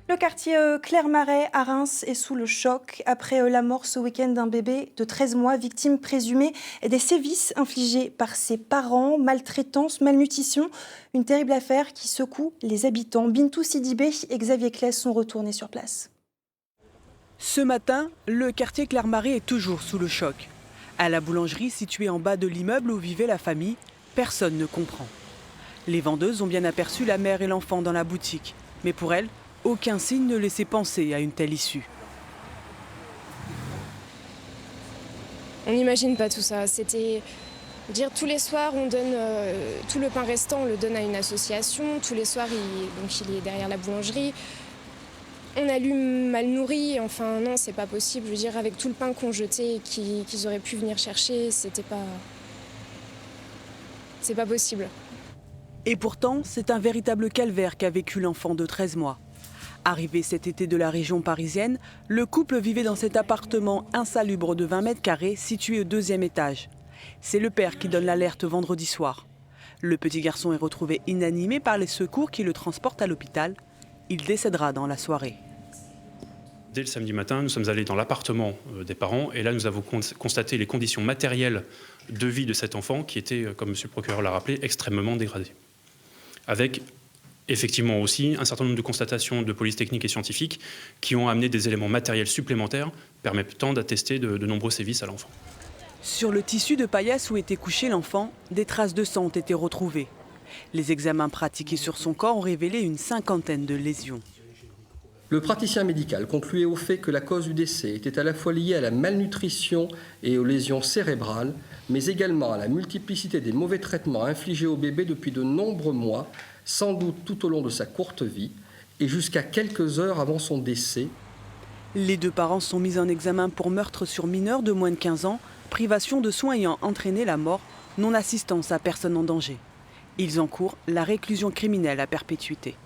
Le quartier Clermarais à Reims est sous le choc après la mort ce week-end d'un bébé de 13 mois, victime présumée des sévices infligés par ses parents, maltraitance, malnutrition. Une terrible affaire qui secoue les habitants. Bintou Sidibé et Xavier Claes sont retournés sur place. Ce matin, le quartier Clermarais est toujours sous le choc. À la boulangerie située en bas de l'immeuble où vivait la famille, personne ne comprend. Les vendeuses ont bien aperçu la mère et l'enfant dans la boutique, mais pour elles, aucun signe ne laissait penser à une telle issue. On n'imagine pas tout ça. C'était dire tous les soirs, on donne tout le pain restant, on le donne à une association. Tous les soirs, il est derrière la boulangerie. On allume mal nourri. Enfin non, c'est pas possible. Je veux dire, avec tout le pain qu'on jetait et qu'ils auraient pu venir chercher, c'est pas possible. Et pourtant, c'est un véritable calvaire qu'a vécu l'enfant de 13 mois. Arrivé cet été de la région parisienne, le couple vivait dans cet appartement insalubre de 20 mètres carrés situé au 2e étage. C'est le père qui donne l'alerte vendredi soir. Le petit garçon est retrouvé inanimé par les secours qui le transportent à l'hôpital. Il décédera dans la soirée. Dès le samedi matin, nous sommes allés dans l'appartement des parents et là nous avons constaté les conditions matérielles de vie de cet enfant qui étaient, comme M. le procureur l'a rappelé, extrêmement dégradées. Avec effectivement aussi un certain nombre de constatations de police technique et scientifique qui ont amené des éléments matériels supplémentaires permettant d'attester de nombreux sévices à l'enfant. Sur le tissu de paillasse où était couché l'enfant, des traces de sang ont été retrouvées. Les examens pratiqués sur son corps ont révélé une 50aine de lésions. Le praticien médical concluait au fait que la cause du décès était à la fois liée à la malnutrition et aux lésions cérébrales, mais également à la multiplicité des mauvais traitements infligés au bébé depuis de nombreux mois, sans doute tout au long de sa courte vie, et jusqu'à quelques heures avant son décès. Les deux parents sont mis en examen pour meurtre sur mineur de moins de 15 ans, privation de soins ayant entraîné la mort, non-assistance à personne en danger. Ils encourent la réclusion criminelle à perpétuité.